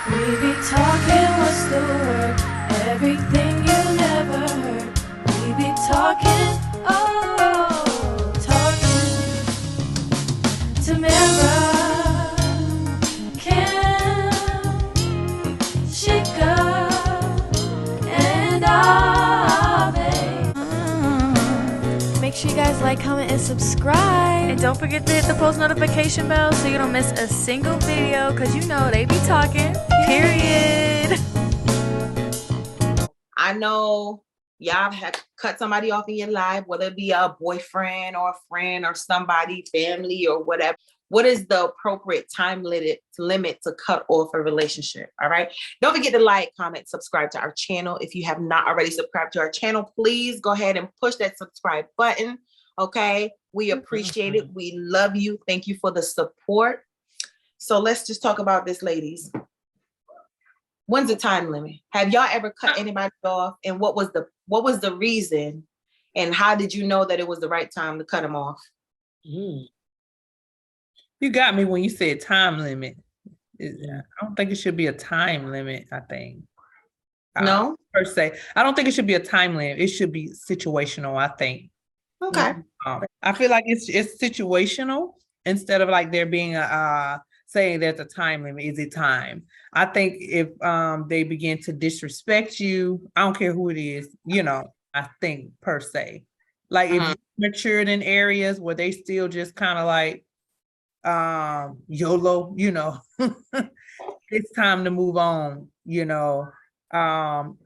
We be talking, what's the word? Everything you never heard. We be talking, oh, talking. Tamara, Kim, Shika, and Ave. Make sure you guys like, comment, and subscribe. And don't forget to hit the post notification bell so you don't miss a single video, because you know they be talking, period. I know y'all have cut somebody off in your life, whether it be a boyfriend or a friend or somebody, family or whatever. What is the appropriate time limit to cut off a relationship? All right. Don't forget to like, comment, subscribe to our channel. If you have not already subscribed to our channel, please go ahead and push that subscribe button. Okay. We appreciate it. We love you. Thank you for the support. So let's just talk about this, ladies. When's the time limit? Have y'all ever cut anybody off? And what was the reason? And how did you know that it was the right time to cut them off? You got me when you said time limit. I don't think it should be a time limit, I think. No? Per se. I don't think it should be a time limit. It should be situational, I think. Okay. I feel like it's situational instead of like there being a saying there's a time limit. Is it time? I think if they begin to disrespect you, I don't care who it is, I think per se. Like if you're matured in areas where they still just kind of like YOLO, it's time to move on,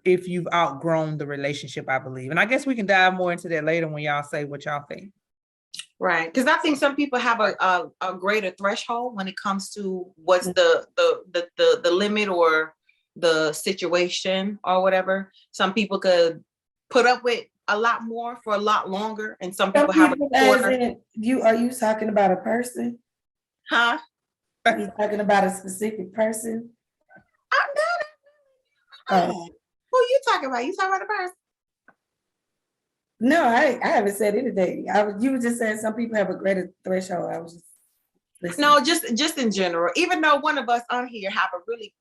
if you've outgrown the relationship, I believe. And I guess we can dive more into that later when y'all say what y'all think. Right. Because I think some people have a greater threshold when it comes to what's the limit or the situation or whatever. Some people could put up with a lot more for a lot longer, and some people have a quarter. Are you talking about a person? Huh? Are you talking about a specific person? I'm not. Who you talking about? You talking about a person? No, I haven't said anything. You were just saying some people have a greater threshold. I was just listening. No, just in general. Even though one of us on here have a really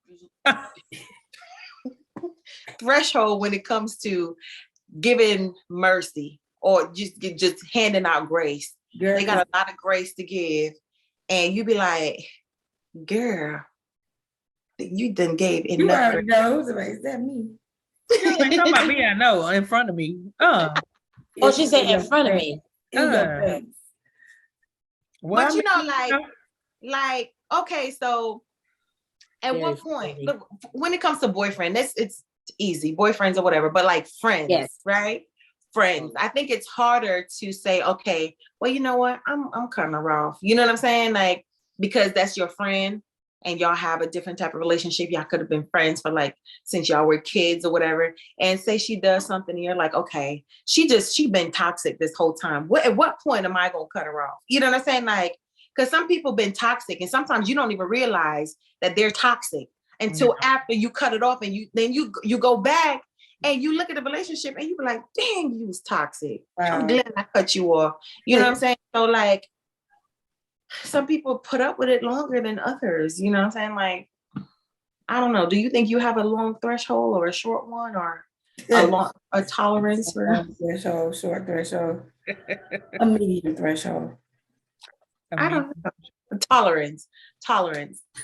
threshold when it comes to giving mercy or just handing out grace. Girl, they got a lot of grace to give, and you be like, "Girl, you done gave enough." You already know. Is that me? Talking about me, I know, in front of me. Oh, she said in front of me. In your face. But like, okay, so at what point, look, when it comes to boyfriend, it's easy, boyfriends or whatever, but like friends, yes. Right? Friends. I think it's harder to say, okay, well, you know what? I'm cutting her off. You know what I'm saying? Like, because that's your friend and y'all have a different type of relationship. Y'all could have been friends for like, since y'all were kids or whatever. And say she does something and you're like, okay, she been toxic this whole time. At what point am I going to cut her off? You know what I'm saying? Like, because some people been toxic and sometimes you don't even realize that they're toxic until after you cut it off, and you go back and you look at the relationship and you be like, dang, you was toxic. Wow. I'm glad I cut you off. You know what I'm saying? So like, some people put up with it longer than others. You know what I'm saying? Like, I don't know. Do you think you have a long threshold or a short one, or a tolerance for threshold, short threshold, a medium threshold? I don't know. Tolerance.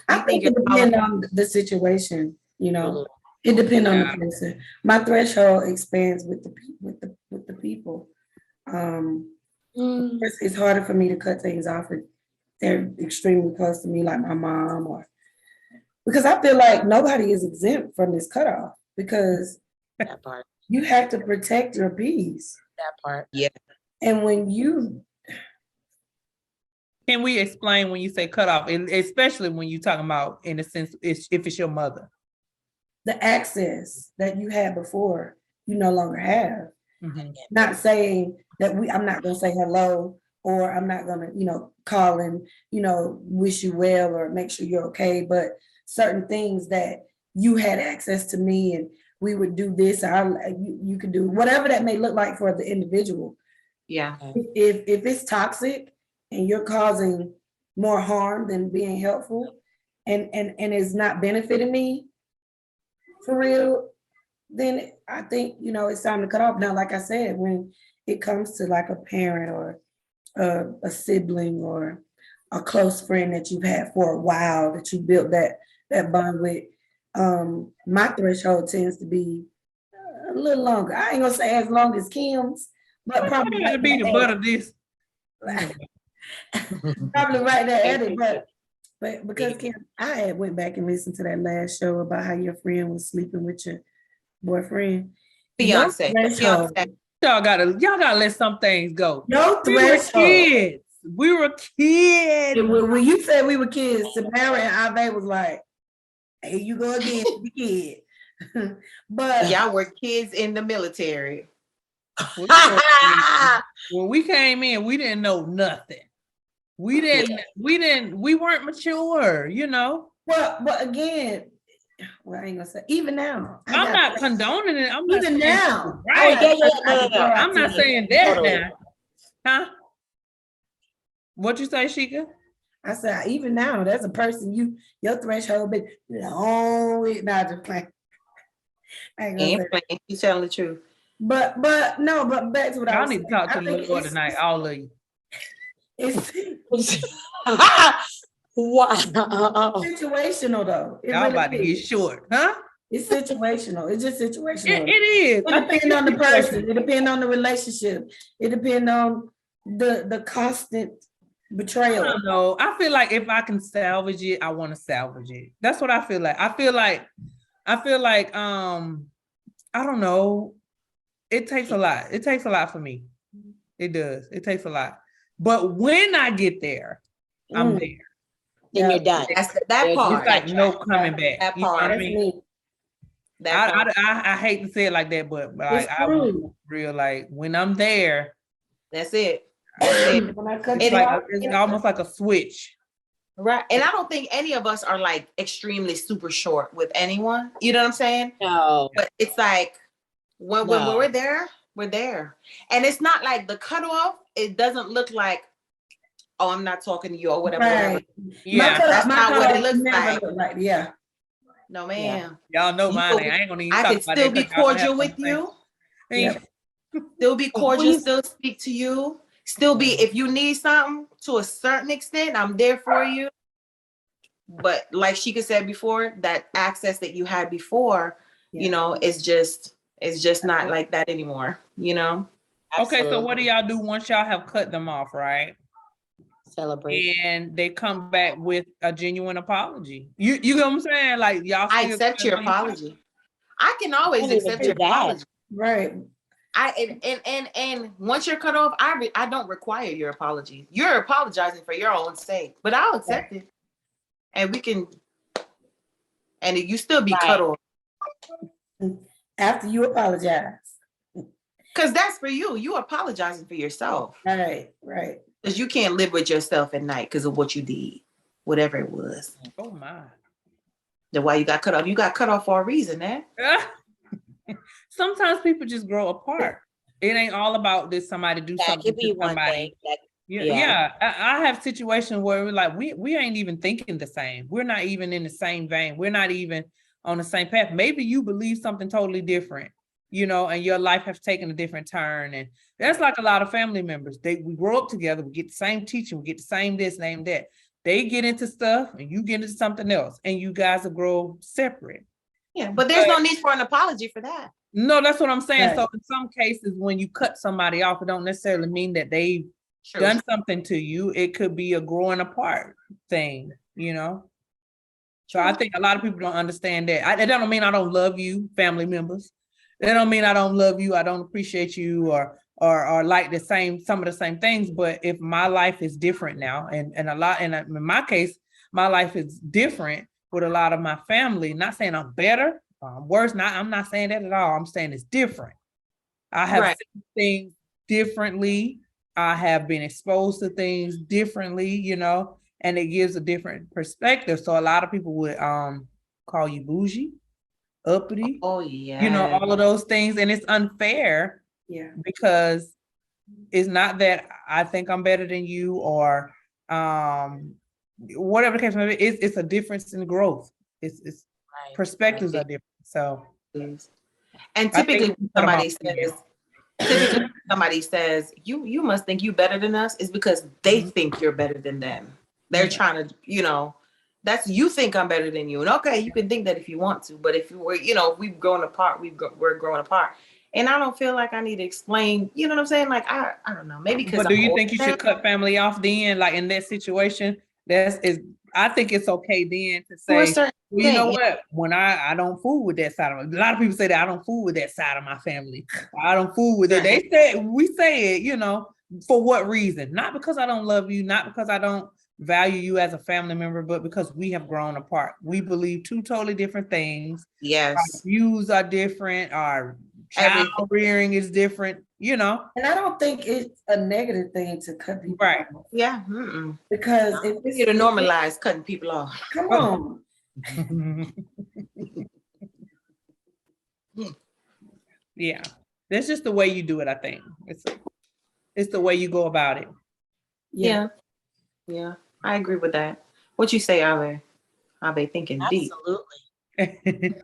I think it depends on the situation. It depends on the person. My threshold expands with the people. It's harder for me to cut things off if they're extremely close to me, like my mom, or because I feel like nobody is exempt from this cutoff, because that part. You have to protect your peace. That part. Yeah. And when you Can we explain when you say cut off, and especially when you're talking about, in a sense, if it's your mother? The access that you had before, you no longer have. Not saying that I'm not going to say hello, or I'm not going to, call and, wish you well or make sure you're okay. But certain things that you had access to me and we would do this, you could do whatever that may look like for the individual. Yeah. If it's toxic and you're causing more harm than being helpful, and it's not benefiting me for real, then I think, it's time to cut off. Now, like I said, when it comes to like a parent or a sibling or a close friend that you've had for a while, that you built that bond with, my threshold tends to be a little longer. I ain't gonna say as long as Kim's, but probably right be the butt of this. Probably right there at it, but because Kim, I had went back and listened to that last show about how your friend was sleeping with your boyfriend. Fiance. Y'all gotta let some things go. No threshold. We were kids. When you said we were kids, Samara and Ave was like, "Here you go again, the kid." But y'all were kids in the military. When we came in, we didn't know nothing. We weren't mature, Well, but again, I ain't gonna say even now. I'm not condoning it. I'm even not now. Right. I'm not saying that now. Huh? What you say, Sheikah? I said, even now, there's a person your threshold been long. Not just playing. I ain't gonna say. You telling the truth. But no, but back to what I was saying. Y'all need to talk to the Lord tonight, all of you. Wow. Situational though. Y'all about to get short, huh? It's situational. It's just situational. It is. It depends on the person. It depends on the relationship. It depends on the constant betrayal. I don't know. I feel like if I can salvage it, I want to salvage it. That's what I feel like. I feel like I don't know. It takes a lot. It takes a lot for me. It does. It takes a lot. But when I get there, I'm there. Then you're done. That part. It's like no coming back. That part. You know what I mean? I hate to say it like that, but like I real like when I'm there, that's it. It's almost like a switch. Right. And I don't think any of us are like extremely super short with anyone. You know what I'm saying? No. But it's like when we're there, we're there. And it's not like the cutoff, it doesn't look like, oh, I'm not talking to you or whatever. Right. Whatever. Yeah. That's not what it looks like. Yeah. No, man. Yeah. Y'all know mine. I ain't gonna even talk I can about still that be cordial with you. Yeah. Still be cordial, still speak to you. Still be, if you need something to a certain extent, I'm there for you. But like Sheikah said before, that access that you had before, is just not like that anymore, Okay, Absolutely. so what do y'all do once y'all have cut them off, right? Celebrate. And they come back with a genuine apology. You know what I'm saying? Like y'all I accept your apology. I can always accept your apology. Right. And once you're cut off, I don't require your apology. You're apologizing for your own sake, but I'll accept it. And we can, and you still be cut off. After you apologize. Because that's for you. You apologizing for yourself. Right. Because you can't live with yourself at night because of what you did, whatever it was. Oh my. Then why you got cut off? You got cut off for a reason, eh? Sometimes people just grow apart. It ain't all about this somebody do something to somebody. Yeah. I have situations where we're like, we ain't even thinking the same. We're not even in the same vein. We're not even on the same path. Maybe you believe something totally different, and your life has taken a different turn. And that's like a lot of family members. We grow up together. We get the same teaching. We get the same this, same that. They get into stuff and you get into something else and you guys will grow separate. Yeah, but there's no need for an apology for that. No, that's what I'm saying. Right. So in some cases, when you cut somebody off, it don't necessarily mean that they've done something to you. It could be a growing apart thing, So I think a lot of people don't understand that. It don't mean I don't love you, family members. That don't mean I don't love you. I don't appreciate you or like some of the same things. But if my life is different now, and in my case, my life is different with a lot of my family. Not saying I'm better, I'm worse. I'm not saying that at all. I'm saying it's different. I have seen things differently. I have been exposed to things differently, and it gives a different perspective. So a lot of people would call you bougie, uppity. Oh yeah. All of those things. And it's unfair. Yeah. Because it's not that I think I'm better than you or whatever the case may be, it's a difference in growth. It's Right. perspectives are different. So, and typically somebody says, you must think you better than us, is because they think you're better than them. They're trying to, that's, you think I'm better than you. And okay, you can think that if you want to, but if we're, we've grown apart, we're growing apart. And I don't feel like I need to explain, you know what I'm saying? Like, I don't know, maybe because. But do you think you should cut family off then, like in that situation? I think it's okay then to say, well, you know what? When I don't fool with that side of a lot of people say that I don't fool with that side of my family. I don't fool with it. We say it, for what reason? Not because I don't love you, not because I don't value you as a family member, but because we have grown apart. We believe two totally different things. Yes. Our views are different. Our child rearing is different, And I don't think it's a negative thing to cut people off. Yeah. Because if we need to normalize cutting people off. Come on. Yeah. That's just the way you do it, I think. It's the way you go about it. Yeah. I agree with that. What you say, Ave? Ave thinking deep. Absolutely.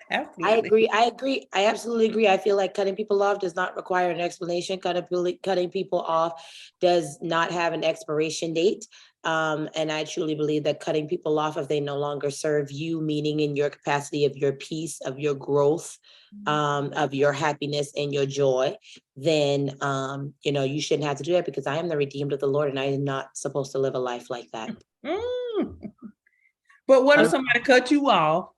Absolutely. I agree. I absolutely agree. I feel like cutting people off does not require an explanation. Cutting people off does not have an expiration date. And I truly believe that cutting people off, if they no longer serve you, meaning in your capacity of your peace, of your growth, of your happiness and your joy, then, you shouldn't have to do that, because I am the redeemed of the Lord and I am not supposed to live a life like that. But what if somebody cut you off?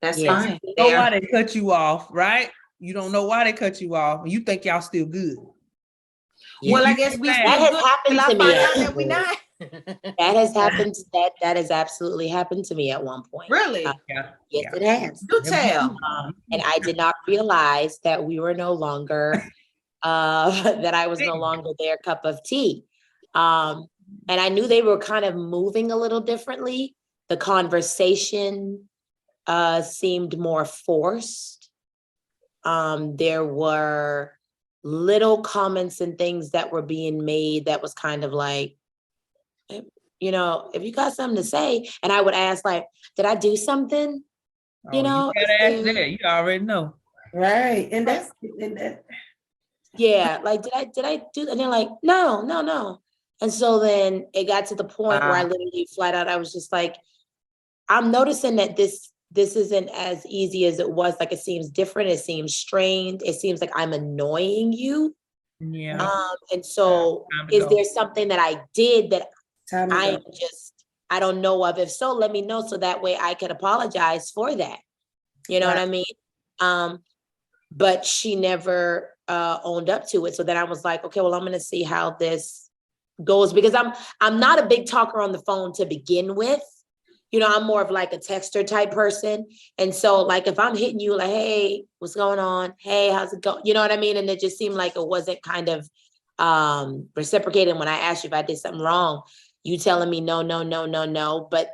That's fine. You know why they cut you off, right? You don't know why they cut you off. You think y'all still good. Well, I guess that has happened to me. That we not. That has happened. That has absolutely happened to me at one point. Really? Yes, it has. Do tell. And I did not realize that we were no longer, that I was no longer their cup of tea. And I knew they were kind of moving a little differently. The conversation seemed more forced. There were little comments and things that were being made that was kind of like, if you got something to say, and I would ask, like, did I do something? You gotta ask that. You already know. Right. And that's yeah, like, did I do that? And they're like, no. And so then it got to the point where I literally flat out, I was just like, I'm noticing that this isn't as easy as it was. Like, it seems different. It seems strained. It seems like I'm annoying you. Yeah. And so is there something that I did that I don't know of? If so, let me know, so that way I can apologize for that. You know what I mean? But she never owned up to it. So then I was like, okay, well, I'm going to see how this goes, because I'm not a big talker on the phone to begin with. I'm more of like a texter type person. And so, like, if I'm hitting you like, hey, what's going on? Hey, how's it going? You know what I mean? And it just seemed like it wasn't kind of reciprocating when I asked you if I did something wrong. You telling me no. But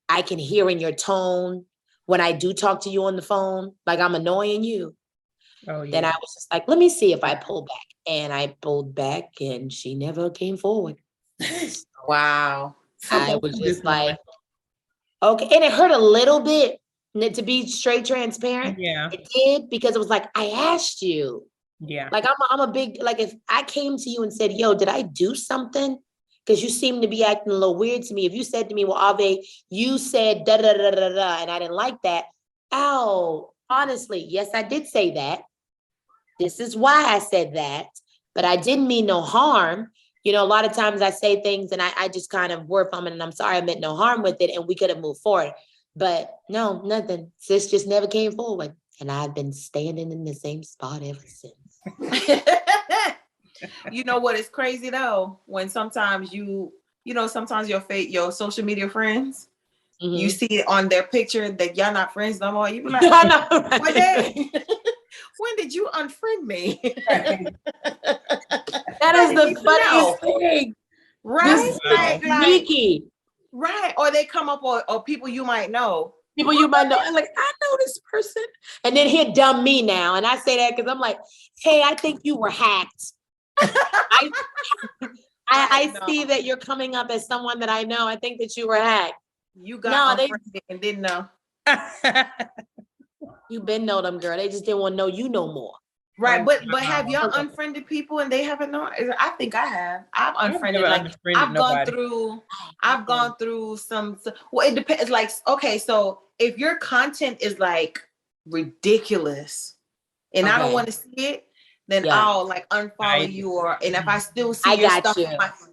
I can hear in your tone when I do talk to you on the phone, like I'm annoying you. Oh, yeah. Then I was just like, let me see if I pull back. And I pulled back and she never came forward. Wow. I was just like, okay. And it hurt a little bit, to be straight transparent. Yeah. It did, because it was like, I asked you. Yeah. Like, I'm a big, like, if I came to you and said, yo, did I do something? Because you seem to be acting a little weird to me. If you said to me, well, Ave, you said da da da da da, and I didn't like that. Oh, honestly, yes, I did say that. This is why I said that, but I didn't mean no harm. A lot of times I say things and I just kind of word vomit, and I'm sorry, I meant no harm with it, and we could have moved forward. But no, nothing. Sis just never came forward. And I've been standing in the same spot ever since. You know what is crazy though? When sometimes sometimes your social media friends, you see it on their picture that y'all not friends no more. You be like, when did you unfriend me? That is the funniest thing. Right? Like, sneaky. Right. Or they come up or people you might know. People you might know. I'm like, I know this person. And then he'll dumb me now. And I say that because I'm like, hey, I think you were hacked. I see that you're coming up as someone that I know. I think that you were hacked. You got and didn't know. You been know them, girl. They just didn't want to know you no more. Right, but have y'all unfriended people and they haven't known? I think I have. I've unfriended. I've gone through some. Well, it depends. Like, okay, so if your content is like ridiculous, and I don't want to see it, then I'll like unfollow you, and if I still see your stuff,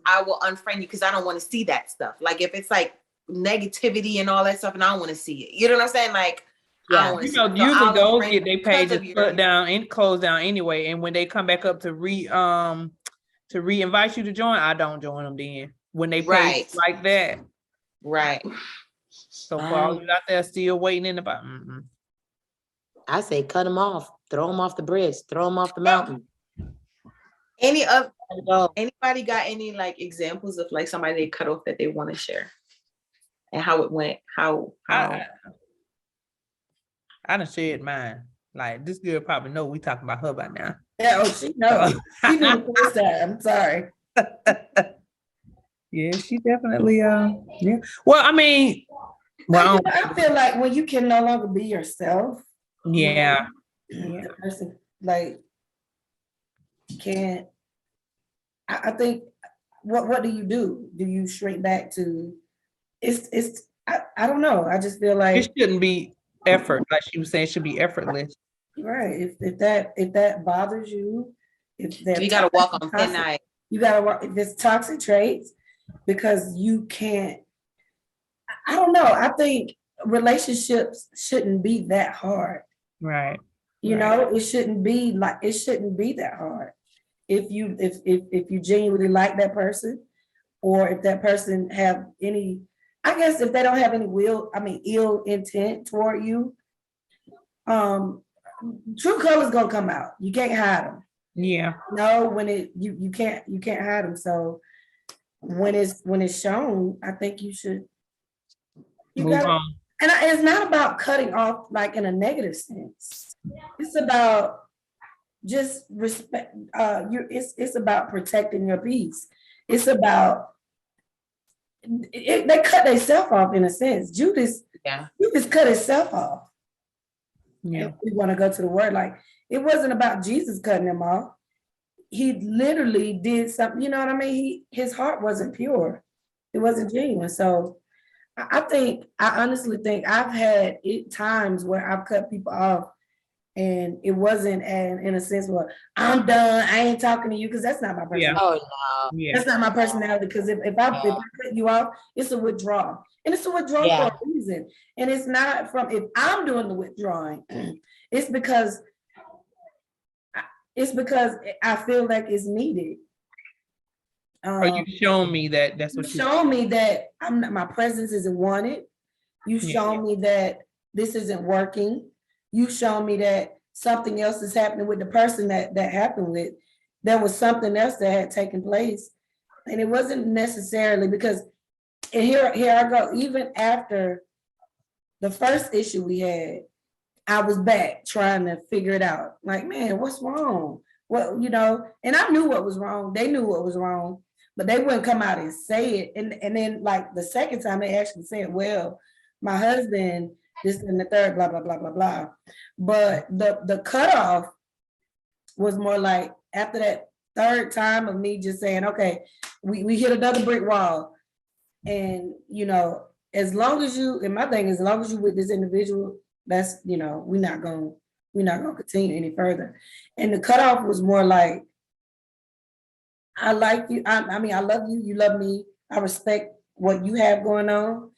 I will unfriend you because I don't want to see that stuff. Like if it's like negativity and all that stuff, and I don't want to see it. You know what I'm saying? Like. Yeah, usually those get their pages put down and closed down anyway. And when they come back up to re-invite you to join, I don't join them then. When they page like that. Right. So for all you out there still waiting in the I say cut them off, throw them off the bridge, throw them off the mountain. Anybody got any like examples of like somebody they cut off that they want to share? And how it went? How I done shared mine. Like this girl probably know we talking about her by now. Yeah, she knows. She knew the first time. I'm sorry. Yeah, she definitely yeah. Well, I mean, I feel like when you can no longer be yourself. Yeah. The person like can't. I think what do you do? Do you shrink back to? I don't know. I just feel like it shouldn't be effort, like she was saying, it should be effortless. Right. If that bothers you, if that you gotta walk on thin ice. You gotta walk if it's toxic traits because you can't. I don't know. I think relationships shouldn't be that hard. Right. You know, it shouldn't be that hard. If you genuinely like that person, or if that person have any, I guess if they don't have any ill intent toward you, true colors gonna come out. You can't hide them. Yeah. No, when you can't hide them. So when it's shown, I think you should move on. And it's not about cutting off like in a negative sense. It's about just respect. It's about protecting your peace. It's about they cut themselves off in a sense. Judas cut himself off. Yeah, if we want to go to the word, like it wasn't about Jesus cutting him off. He literally did something. You know what I mean? His heart wasn't pure. It wasn't genuine. So I honestly think I've had times where I've cut people off, and it wasn't in a sense where I'm done. I ain't talking to you because that's not my personality. Oh no, that's not my personality. Because if I cut you off, it's a withdrawal, and it's a withdrawal for a reason. And it's not from if I'm doing the withdrawing. It's because I feel like it's needed. Or you shown me that's what you shown me that I'm not, my presence isn't wanted. You shown me that this isn't working. You shown me that something else is happening with the person that happened with. There was something else that had taken place. And it wasn't necessarily because, and here I go, even after the first issue we had, I was back trying to figure it out. Like, man, what's wrong? Well, and I knew what was wrong. They knew what was wrong, but they wouldn't come out and say it. And then like the second time they actually said, well, my husband, this and the third, blah, blah, blah, blah, blah. But the cutoff was more like after that third time of me just saying, okay, we hit another brick wall. And, as long as you, and my thing is, as long as you with this individual, that's, we're not going to continue any further. And the cutoff was more like, I like you. I mean, I love you. You love me. I respect what you have going on.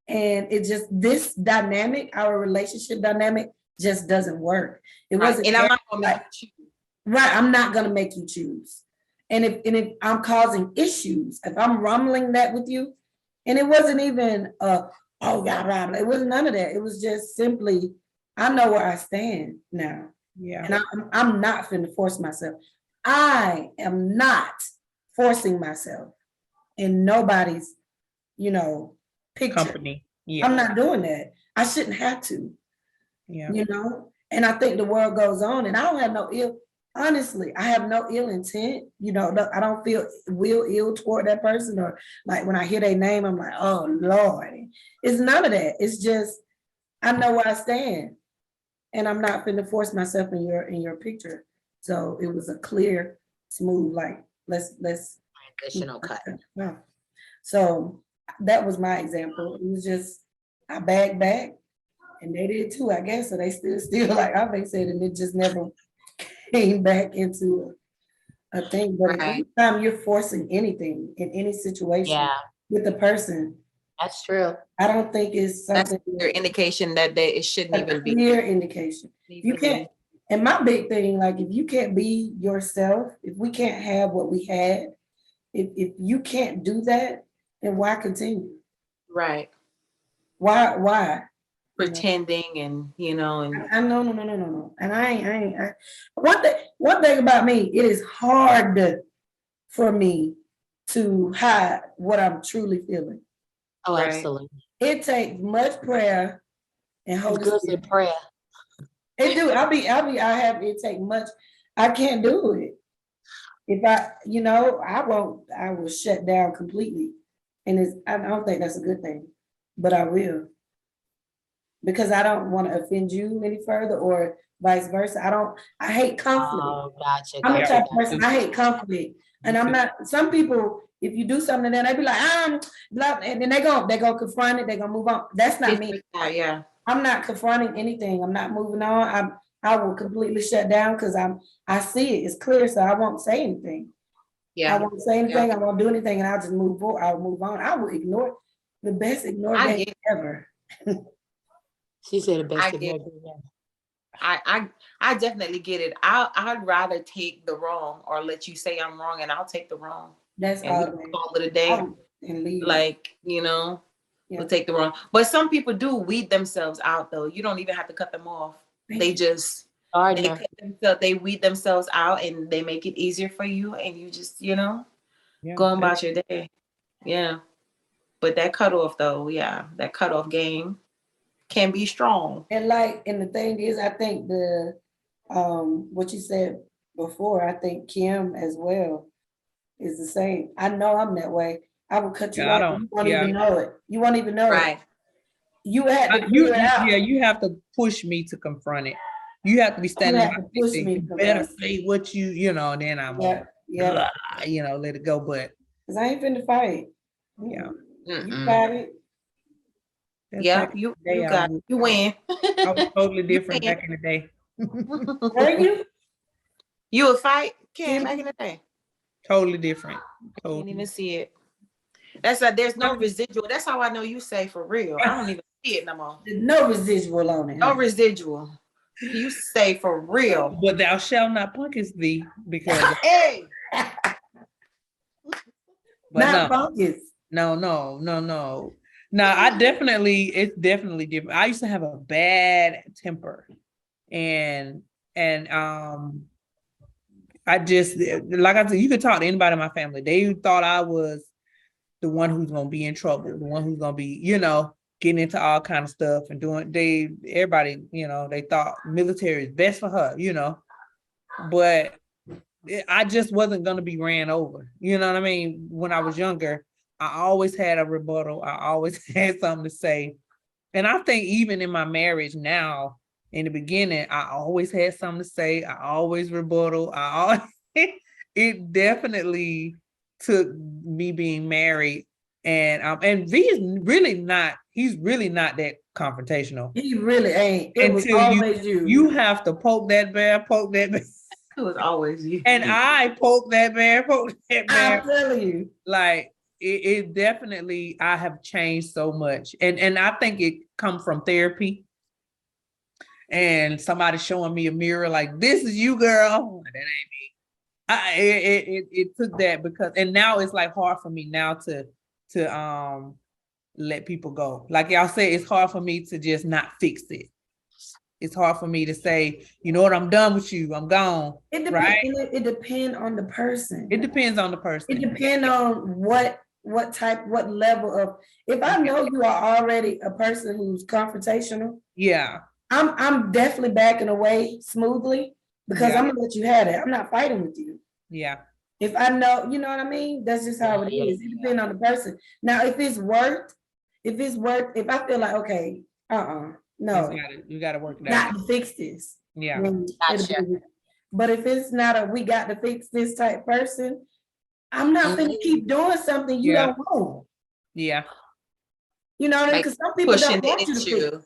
And it just, this dynamic, our relationship dynamic just doesn't work. It wasn't. And I'm not going to make you choose. Right. I'm not going to make you choose. And if I'm causing issues, if I'm rumbling that with you, and it wasn't even, it wasn't none of that. It was just simply, I know where I stand now. Yeah. And I'm not finna force myself. I am not forcing myself in nobody's, picture. Company. Yeah. I'm not doing that. I shouldn't have to. Yeah. And I think the world goes on, and I don't have no ill. honestly, I have no ill intent. I don't feel ill toward that person, or like when I hear their name, I'm like, oh Lord. It's none of that. It's just I know where I stand, and I'm not finna force myself in your picture. So it was a clear, smooth, like let's Additional cut. Yeah. So that was my example. It was just I backed back, and they did too, I guess. So they still like I said, and it just never came back into a thing. But anytime you're forcing anything in any situation with a person, that's true. I don't think it's something. That's your indication that it shouldn't even be. Clear indication. You can't. And my big thing, like, if you can't be yourself, if we can't have what we had, if you can't do that, then why continue? Right. Why? Pretending and I no. And I ain't. One thing about me, it is hard for me to hide what I'm truly feeling. Oh, right? Absolutely. It takes much prayer and Holy Spirit. Prayer. It do. It take much. I can't do it. If I will shut down completely. And I don't think that's a good thing, but I will. Because I don't want to offend you any further, or vice versa. I hate conflict. Oh, gotcha. I'm the type of person, I hate conflict. And I'm not, some people, if you do something, then they be like, blah, and then they go confront it, they gonna move on. That's not me. Yeah. I'm not confronting anything. I'm not moving on. I will completely shut down because I see it. It's clear, so I won't say anything. Yeah. I won't say anything. I won't do anything, and I'll just move forward. I'll move on. I will ignore the best game ever. She said the best ignore game ever. I definitely get it. I'd rather take the wrong or let you say I'm wrong, and I'll take the wrong. That's all. Call it a day and leave. Like we'll take the wrong. But some people do weed themselves out, though. You don't even have to cut them off. They just they weed themselves out, and they make it easier for you, and you just go about your day. Yeah. But that cutoff, though, that cutoff game can be strong. And the thing is, I think what you said before, I think Kim as well is the same. I know I'm that way. I will cut you off. You won't even know it. You won't even know it. You had to figure it out. Yeah, you have to push me to confront it. You have to be standing by me. You better say what then I'm let it go. But because I ain't finna fight. Yeah. You got it. You got it. You win. I was totally different back in the day. Were you? You would fight, Kim, back in the day? Totally different. I can't even see it. There's no residual. That's how I know you say for real. I don't even see it no more. There's no residual on it. No residual. You say for real. But thou shalt not punkish thee, because hey. Not punkish. No. No, it's definitely different. I used to have a bad temper, and I just, like I said, you could talk to anybody in my family. They thought I was the one who's gonna be in trouble, the one who's gonna be, getting into all kind of stuff and everybody, they thought military is best for her, but I just wasn't gonna be ran over. You know what I mean? When I was younger, I always had a rebuttal. I always had something to say. And I think even in my marriage now, in the beginning, I always had something to say. I always rebuttal. It definitely took me being married. And V is really not, he's really not that confrontational. He really ain't. It was always you. You have to poke that bear. It was always you. And I poke that bear. I'm telling you. Like, it definitely, I have changed so much. And I think it comes from therapy. And somebody showing me a mirror like, this is you, girl. That ain't me. It took that and now it's like hard for me now to let people go. Like y'all say, it's hard for me to just not fix it. It's hard for me to say, you know what, I'm done with you. I'm gone. It depends on the person. It depends on the person. It depends on what level of, if I know you are already a person who's confrontational. Yeah. I'm definitely backing away smoothly. because I'm gonna let you have it. I'm not fighting with you. Yeah. If I know, you know what I mean? That's just how it is. It depends on the person. Now, if I feel like, okay, no. You gotta work that out. Got to fix this. Yeah. Gotcha. But if it's not a we got to fix this type person, I'm not gonna keep doing something you don't want. Yeah. You know, because some people don't want you to fix it.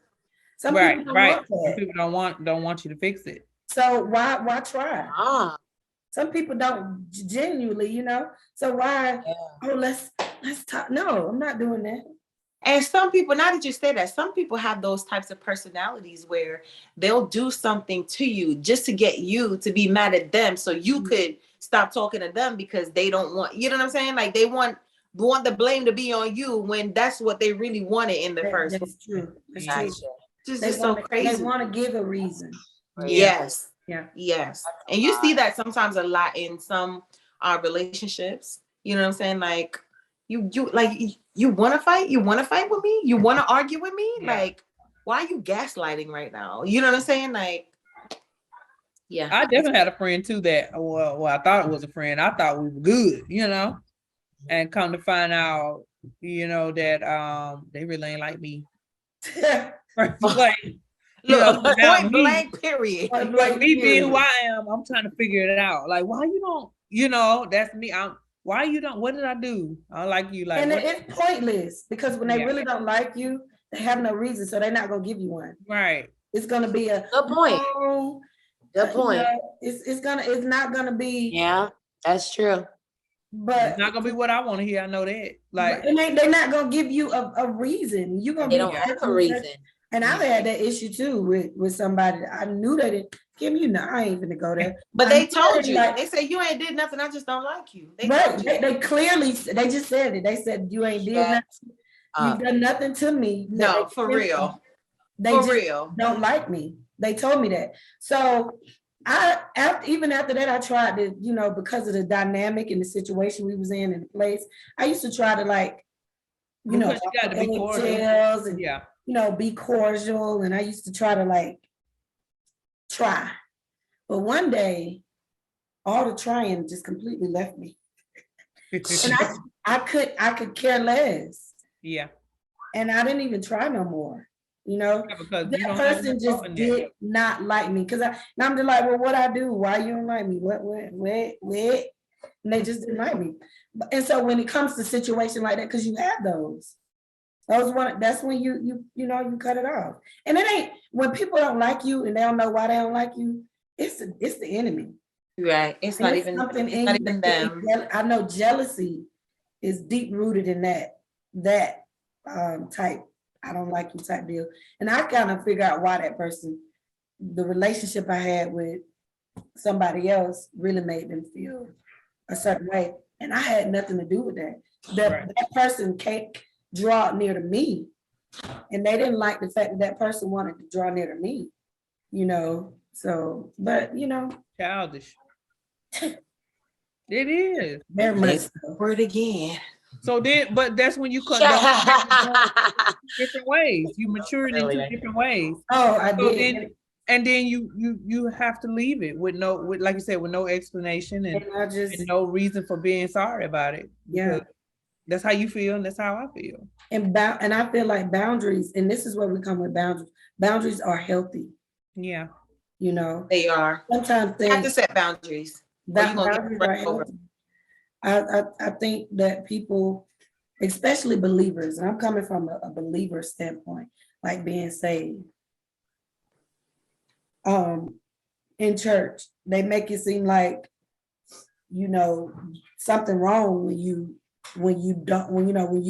Some people don't want that. Some people don't want you to fix it. So why try? Some people don't genuinely, you know. So why? Oh, let's talk. No, I'm not doing that. And some people, now that you say that, some people have those types of personalities where they'll do something to you just to get you to be mad at them, so you could stop talking to them because they don't want. You know what I'm saying? Like they want the blame to be on you when that's what they really wanted in the first. That's true. That's true. Just so crazy. They want to give a reason. Yes. Yes. And you see that sometimes a lot in some relationships. You know what I'm saying? Like you want to fight? You want to fight with me? You want to argue with me? Yeah. Like, why are you gaslighting right now? You know what I'm saying? Like, yeah. I definitely had a friend too that, well, I thought it was a friend. I thought we were good, you know, and come to find out, you know, that they really ain't like me. Like, look, point blank, period. Like me being who I am, I'm trying to figure it out. Like, why you don't, you know, that's me. Why you don't, what did I do? I don't like you. Like, and it's pointless because when they really don't like you, they have no reason, so they're not gonna give you one. Right. It's gonna be a good point. Good point. You know, it's not gonna be. Yeah, that's true. But it's not gonna be what I want to hear. I know that. Like, and they're not gonna give you a reason. You're gonna they don't have a reason. And I've had that issue too with somebody. I knew that Kim, you know, I ain't gonna go there. But they told you, like, they said you ain't did nothing. I just don't like you. They clearly, they just said it. They said you ain't did nothing. You've done nothing to me. No, for real. They don't like me. They told me that. So even after that, I tried to, you know, because of the dynamic and the situation we was in and the place, I used to try to, like, you know, you got to be cordial. And, you know, be cordial. And I used to try to, like, try. But one day, all the trying just completely left me. And I could care less. Yeah. And I didn't even try no more. You know, that person just did not like me. And I'm just like, well, what I do? Why you don't like me? What? And they just didn't like me. And so when it comes to situation like that, because you have those that's when you know, you cut it off. And it ain't, when people don't like you and they don't know why they don't like you, it's the enemy. Right. It's not even them. I know jealousy is deep rooted in that type, I don't like you type deal. And I kind of figure out why that person, the relationship I had with somebody else really made them feel a certain way. And I had nothing to do with that. That person can't draw near to me. And they didn't like the fact that person wanted to draw near to me, you know? So, but, you know. Childish. It is. Very much so. Word again. So then, but that's when you cut down different ways. You matured into different ways. Oh, I did. And then you have to leave it with like you said, with no explanation and no reason for being sorry about it. Yeah. That's how you feel, and that's how I feel. And I feel like boundaries, and this is where we come with boundaries. Boundaries are healthy. Yeah. You know. They are. Sometimes you have to set boundaries. Boundaries are healthy. I think that people, especially believers, and I'm coming from a believer standpoint, like being saved. In church, they make it seem like, you know, something wrong when you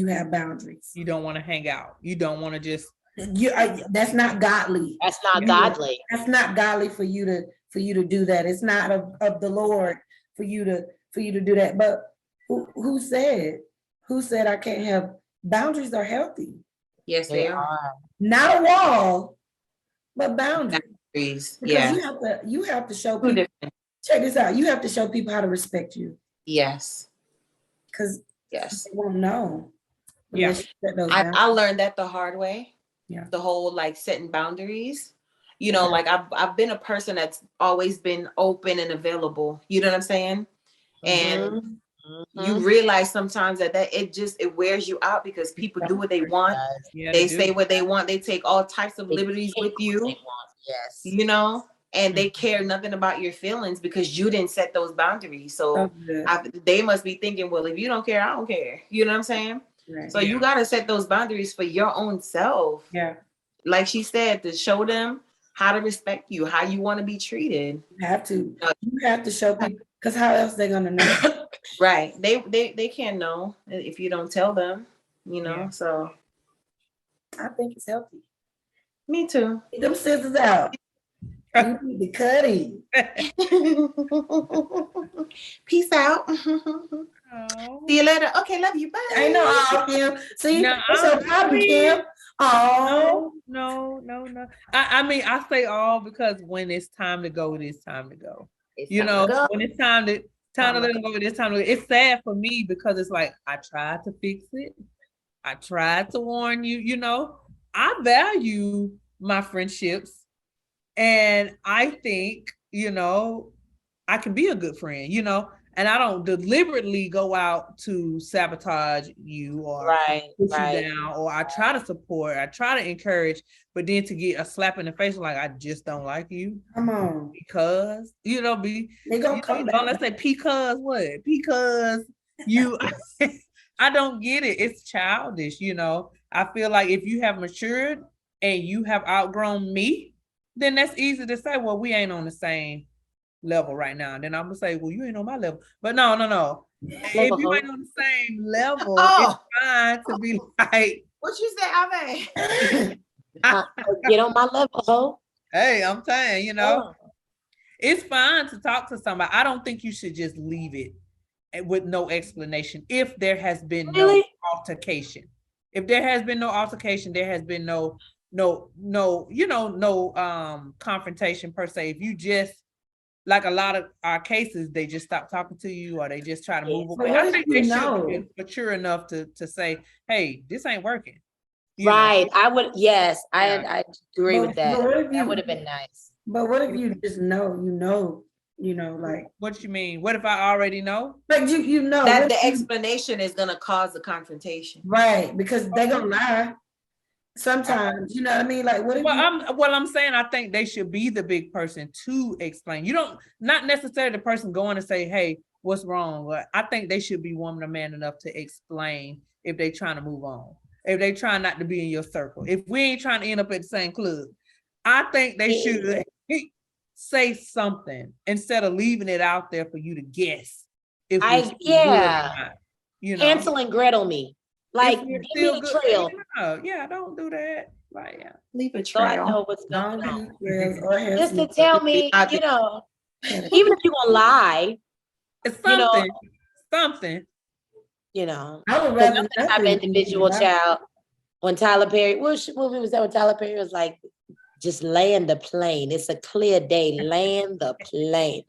have boundaries. You don't want to hang out. You don't want to just. That's not godly. That's not godly. That's not godly for you to do that. It's not of the Lord for you to do that. But who said I can't have boundaries? Are healthy. Yes, they are. Not a wall, but boundaries. Because you have to show people. Check this out. You have to show people how to respect you. Yes. Because they won't know. Yeah. I learned that the hard way. Yeah. The whole like setting boundaries. You know, like I've been a person that's always been open and available. You know what I'm saying? And you realize sometimes that it wears you out because people do what they want. Yeah, they say what they want. They take all types of liberties with you. Yes. You know, and they care nothing about your feelings because you didn't set those boundaries. So they must be thinking, well, if you don't care, I don't care. You know what I'm saying? Right. So you got to set those boundaries for your own self. Yeah. Like she said, to show them how to respect you, how you want to be treated. You have to. You have to show people, because how else they're gonna know? Right. They can't know if you don't tell them. You know. Yeah. So I think it's healthy. Me too. Get them scissors out. You need to cut it. Peace out. Oh. See you later. Okay, love you. Bye. I know, Kim. See, that's your problem, Kim. Oh no. I mean, I say all because when it's time to go, it is time to go. When it's time to let them go, it is time to go. It's sad for me because it's like I tried to fix it. I tried to warn you. You know, I value my friendships, and I think I can be a good friend. And I don't deliberately go out to sabotage you or put you down, or I try to support, I try to encourage, but then to get a slap in the face like I just don't like you. Come on. Because, they gonna come back. Let's say because what? Because you I don't get it. It's childish, I feel like if you have matured and you have outgrown me, then that's easy to say, well, we ain't on the same level right now. And then I'm gonna say, well, you ain't on my level. But no. If you ain't on the same level, it's fine to be like, what you say, Ave? Get on my level, ho. Hey, I'm saying, it's fine to talk to somebody. I don't think you should just leave it with no explanation if there has been no altercation. If there has been no altercation, there has been no confrontation per se. If you just, like a lot of our cases, they just stop talking to you or they just try to move away. I think they should be mature enough to say, hey, this ain't working. Right. I would, yes, I agree with that. That would have been nice. But what if you just know, like. What you mean? What if I already know? Like you know. That the explanation is going to cause a confrontation. Right, because they're going to lie. Sometimes, you know what I mean? Like, I'm saying I think they should be the big person to explain. Not necessarily the person going to say, hey, what's wrong? But I think they should be woman or man enough to explain if they're trying to move on. If they try not to be in your circle. If we ain't trying to end up at the same club, I think they should say something instead of leaving it out there for you to guess. Hansel and Gretel me. Like, give me a trail. Don't do that. Like, leave a trail. So I know what's going on. Just to tell me, even if you're gonna lie, it's something. Something. I would rather have an individual child. When Tyler Perry, what movie was that? When Tyler Perry was like, just land the plane. It's a clear day. Land the plane.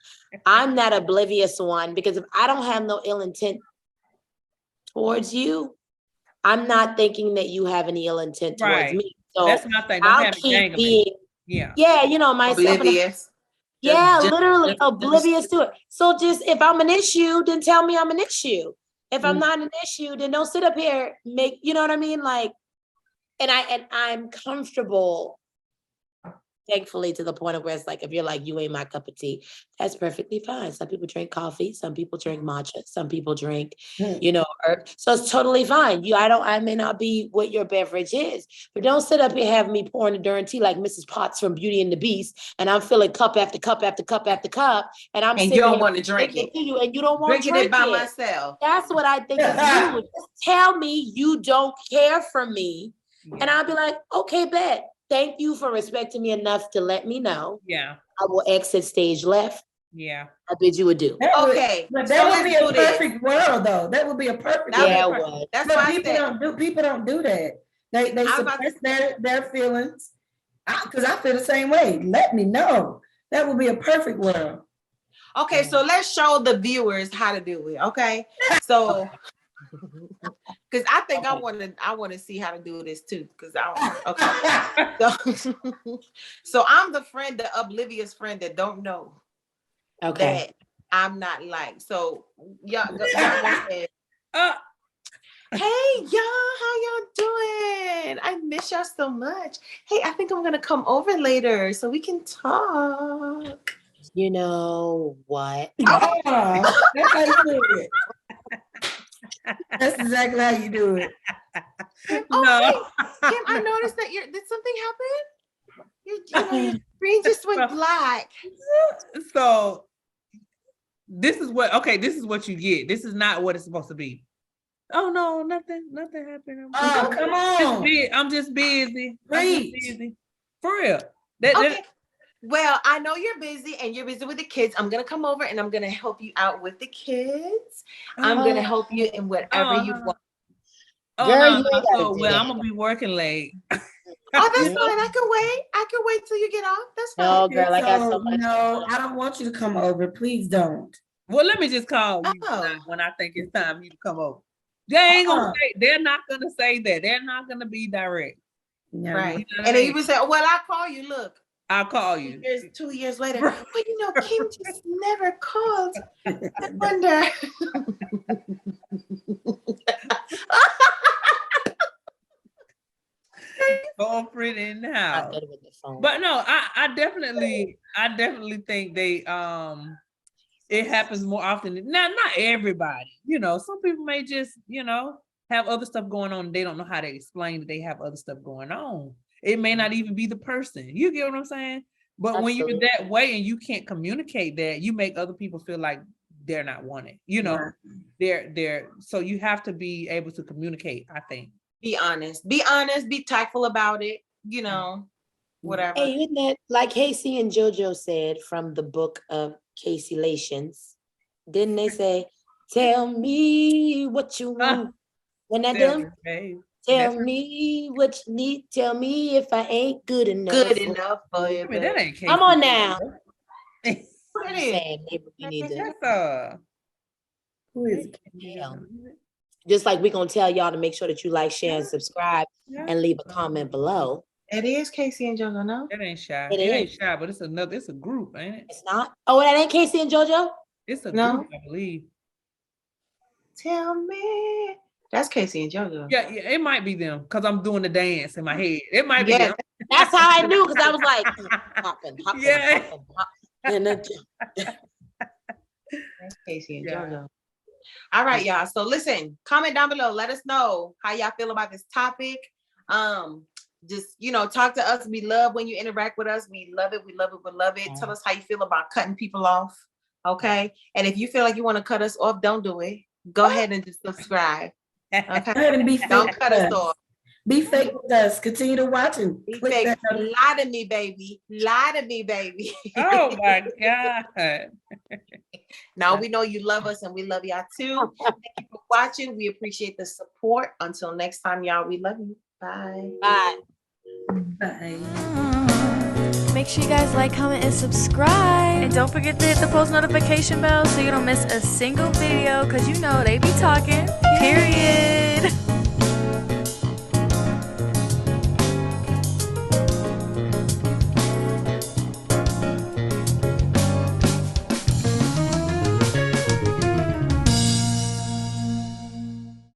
I'm that oblivious one because if I don't have no ill intent towards you, I'm not thinking that you have any ill intent towards me. So that's my thing. I'll keep being, myself. Oblivious. Literally oblivious to it. So just if I'm an issue, then tell me I'm an issue. If I'm not an issue, then don't sit up here, you know what I mean? Like, and I'm comfortable, thankfully, to the point of where it's like, if you're like, you ain't my cup of tea, that's perfectly fine. Some people drink coffee, some people drink matcha, some people drink, herb. So it's totally fine. I may not be what your beverage is, but don't sit up here and have me pouring the darn tea like Mrs. Potts from Beauty and the Beast, and I'm filling cup after cup after cup after cup, and you don't want to drink it, and you don't want to drink it by myself. That's what I think is rude. Just tell me you don't care for me, and I'll be like, okay, bet. Thank you for respecting me enough to let me know. Yeah. I will exit stage left. Yeah. I bid you adieu. That would be a perfect world, though. That would be a perfect world. Yeah, it would. That's why people don't do that. They suppress their feelings. Because I feel the same way. Let me know. That would be a perfect world. Okay, so let's show the viewers how to do it. Okay. So Because I think I want to see how to do this too. Because I don't. Okay. So I'm the friend, the oblivious friend that don't know. Okay. That I'm not like. So y'all said, hey y'all, how y'all doing? I miss y'all so much. Hey, I think I'm gonna come over later so we can talk. You know what? Oh, that's how you do it. That's exactly how you do it. Kim, Kim, I noticed that did something happen? Your screen just went black. So this is what you get. This is not what it's supposed to be. Oh no, nothing happened. Come on. I'm just busy. For real. Okay. Well, I know you're busy and you're busy with the kids. I'm going to come over and I'm going to help you out with the kids. I'm going to help you in whatever you want. Well, I'm going to be working late. Oh, that's fine. I can wait till you get off. That's fine. No, girl, I got so much. No, I don't want you to come over. Please don't. Well, let me just call you when I think it's time for you to come over. They're not going to say that. They're not going to be direct. Yeah. Right. You know and then you would say, well, I'll call you. Look. I'll call you. 2 years later. Well, Kim just never called. I wonder. Girlfriend in the house. But no, I definitely think they it happens more often. Not everybody. Some people may just, have other stuff going on. They don't know how to explain that they have other stuff going on. It may not even be the person. You get what I'm saying? But Absolutely. When you're that way and you can't communicate that, you make other people feel like they're not wanted. They're so you have to be able to communicate, I think. Be honest, be tactful about it, whatever. Hey, isn't that like Casey and JoJo said from the book of Casey Lations? Didn't they say, tell me what you want when I done? Tell me what you need. Tell me if I ain't good enough. Good enough for you. That ain't Casey. Come on now. What is it? Who is Just like we're going to tell y'all to make sure that you like, share, and subscribe, and leave a comment below. It is Casey and JoJo, no? It ain't shy. It ain't shy, but it's a group, ain't it? It's not? Oh, that ain't Casey and JoJo? It's a group, I believe. Tell me. That's Casey and JoJo. Yeah, it might be them because I'm doing the dance in my head. It might be them. That's how I knew because I was like, hopping. That's Casey and JoJo. All right, y'all. So listen, comment down below. Let us know how y'all feel about this topic. Just, talk to us. We love when you interact with us. We love it. We love it. We love it. Tell us how you feel about cutting people off. Okay. And if you feel like you want to cut us off, don't do it. Go ahead and just subscribe. Okay. Go ahead and be fake. Don't cut us off. Be fake with us. Continue to watch and be fake. Lie to me, baby. Lie to me, baby. Oh my God. Now we know you love us and we love y'all too. Thank you for watching. We appreciate the support. Until next time, y'all, we love you. Bye. Bye. Bye. Make sure you guys like, comment, and subscribe. And don't forget to hit the post notification bell so you don't miss a single video because they be talking. Period.